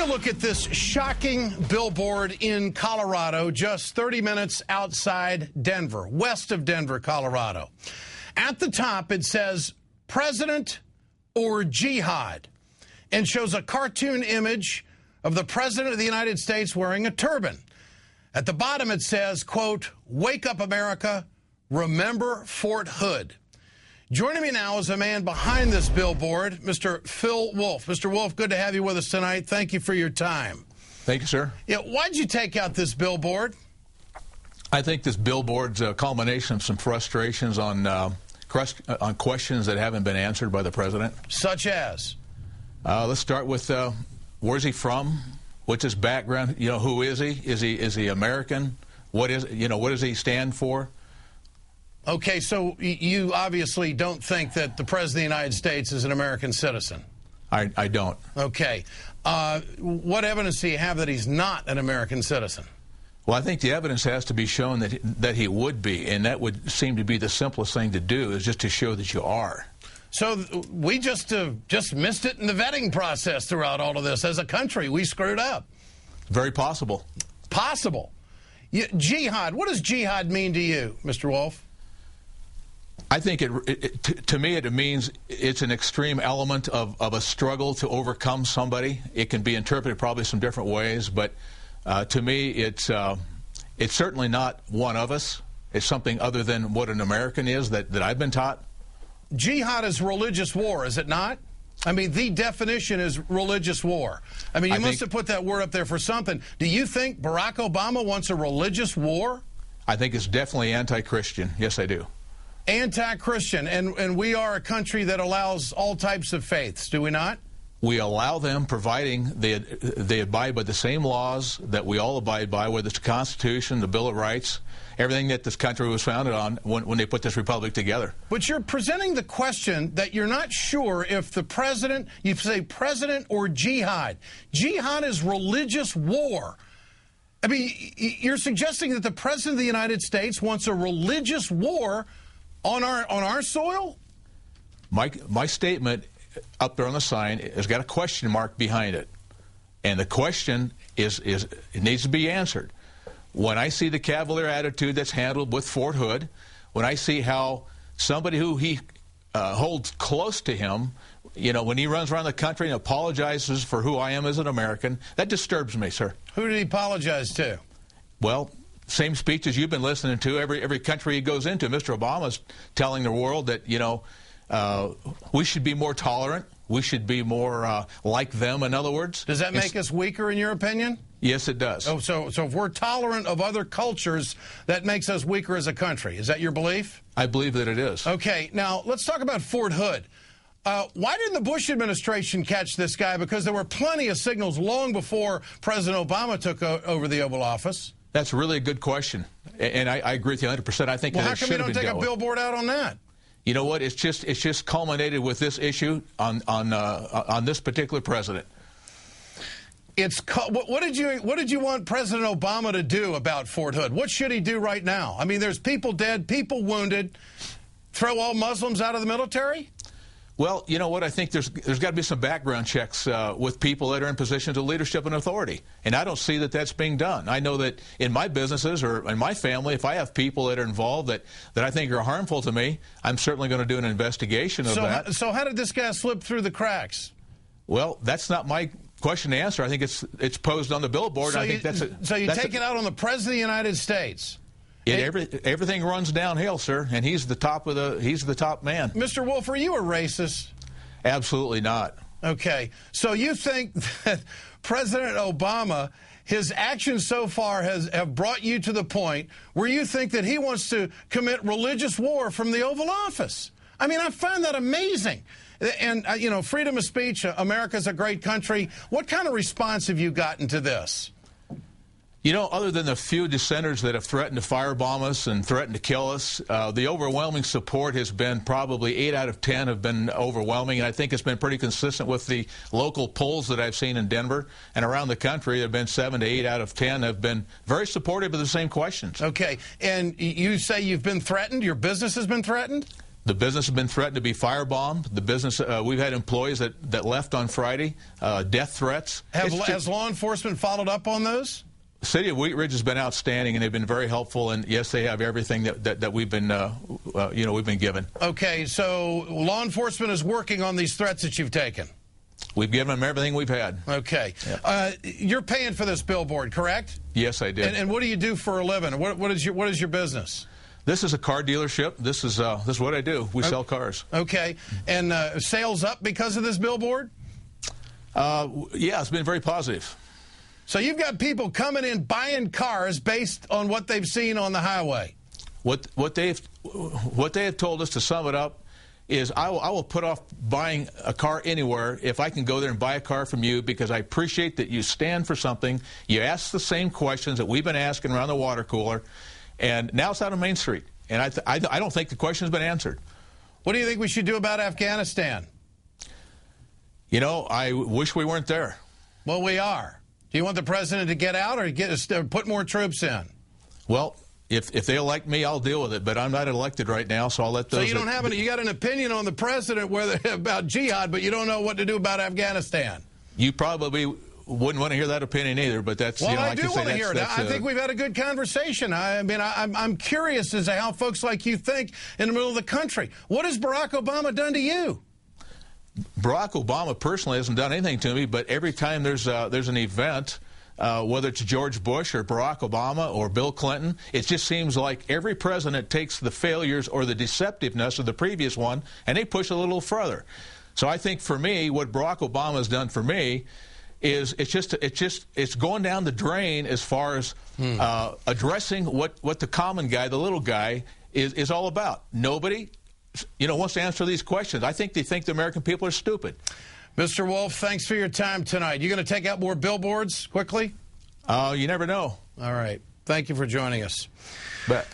Take a look at this shocking billboard in Colorado, just 30 minutes outside Denver, west of Denver, Colorado. At the top, it says, "President or Jihad," and shows a cartoon image of the President of the United States wearing a turban. At the bottom, it says, quote, "Wake up, America, remember Fort Hood." Joining me now is a man behind this billboard, Mr. Phil Wolf. Mr. Wolf, good to have you with us tonight. Thank you for your time. Thank you, sir. Yeah, why'd you take out this billboard? I think this billboard's a culmination of some frustrations on questions that haven't been answered by the president. Such as? Let's start with where's he from? What's his background? You know, who is he? Is he American? What does he stand for? Okay, so you obviously don't think that the President of the United States is an American citizen. I don't. Okay. What evidence do you have that he's not an American citizen? Well, I think the evidence has to be shown that he would be, and that would seem to be the simplest thing to do, is just to show that you are. So we just missed it in the vetting process throughout all of this. As a country, we screwed up. Very possible. Possible. Jihad. What does jihad mean to you, Mr. Wolf? I think to me it means it's an extreme element of a struggle to overcome somebody. It can be interpreted probably some different ways, but to me it's certainly not one of us. It's something other than what an American is that I've been taught. Jihad is religious war, is it not? I mean, the definition is religious war. I mean, you must have put that word up there for something. Do you think Barack Obama wants a religious war? I think it's definitely anti-Christian. Yes, I do. Anti-Christian, and we are a country that allows all types of faiths, do we not? We allow them, providing they abide by the same laws that we all abide by, whether it's the Constitution, the Bill of Rights, everything that this country was founded on when they put this republic together. But you're presenting the question that you're not sure if the president, you say president or jihad. Jihad is religious war. I mean, you're suggesting that the President of the United States wants a religious war on our soil? My statement up there on the sign has got a question mark behind it, and the question is it needs to be answered. When I see the cavalier attitude that's handled with Fort Hood, when I see how somebody who he holds close to him, you know, when he runs around the country and apologizes for who I am as an American, that disturbs me, sir. Who did he apologize to? Well, same speeches you've been listening to every country he goes into. Mr. Obama's telling the world that, you know, we should be more tolerant. We should be more like them, in other words. Does that make us weaker, in your opinion? Yes, it does. Oh, so if we're tolerant of other cultures, that makes us weaker as a country. Is that your belief? I believe that it is. Okay, now let's talk about Fort Hood. Why didn't the Bush administration catch this guy? Because there were plenty of signals long before President Obama took over the Oval Office. That's really a good question, and I agree with you 100%. I think well, that how come you don't take a billboard out on that? You know what? It's just culminated with this issue on this particular president. What did you want President Obama to do about Fort Hood? What should he do right now? I mean, there's people dead, people wounded. Throw all Muslims out of the military? Well, you know what? I think there's got to be some background checks with people that are in positions of leadership and authority, and I don't see that that's being done. I know that in my businesses or in my family, if I have people that are involved that I think are harmful to me, I'm certainly going to do an investigation of that. So how did this guy slip through the cracks? Well, that's not my question to answer. I think it's posed on the billboard. So you take it out on the President of the United States. Everything runs downhill, sir, and he's the top man. Mr. Wolf, are you a racist? Absolutely not. Okay, so you think that President Obama, his actions so far have brought you to the point where you think that he wants to commit religious war from the Oval Office? I mean, I find that amazing. And, you know, freedom of speech, America's a great country. What kind of response have you gotten to this? You know, other than the few dissenters that have threatened to firebomb us and threatened to kill us, the overwhelming support has been probably 8 out of 10 have been overwhelming, and I think it's been pretty consistent with the local polls that I've seen in Denver and around the country. There have been 7 to 8 out of 10 have been very supportive of the same questions. Okay, and you say you've been threatened? Your business has been threatened? The business has been threatened to be firebombed. The business, we've had employees that left on Friday, death threats. Has law enforcement followed up on those? The city of Wheat Ridge has been outstanding, and they've been very helpful. And yes, they have everything that we've been, we've been given. Okay, so law enforcement is working on these threats that you've taken. We've given them everything we've had. Okay, yeah. You're paying for this billboard, correct? Yes, I did. And what do you do for a living? What is your business? This is a car dealership. This is what I do. We sell cars. Okay, and sales up because of this billboard? Yeah, it's been very positive. So you've got people coming in buying cars based on what they've seen on the highway. What they have told us, to sum it up, is I will put off buying a car anywhere if I can go there and buy a car from you, because I appreciate that you stand for something. You ask the same questions that we've been asking around the water cooler, and now it's out on Main Street. And I don't think the question has been answered. What do you think we should do about Afghanistan? You know, I wish we weren't there. Well, we are. Do you want the president to get out or put more troops in? Well, if they elect me, I'll deal with it. But I'm not elected right now, so I'll let those. So you don't have you got an opinion on the president about jihad, but you don't know what to do about Afghanistan. You probably wouldn't want to hear that opinion either. But that's well, I do want to hear it. I think we've had a good conversation. I mean, I'm curious as to how folks like you think in the middle of the country. What has Barack Obama done to you? Barack Obama personally hasn't done anything to me, but every time there's an event, whether it's George Bush or Barack Obama or Bill Clinton, it just seems like every president takes the failures or the deceptiveness of the previous one and they push a little further. So I think for me, what Barack Obama has done for me is it's going down the drain as far as addressing what the common guy, the little guy, is all about. Nobody wants to answer these questions. I think they think the American people are stupid. Mr. Wolf, thanks for your time tonight. You going to take out more billboards quickly? You never know. All right. Thank you for joining us. Bet.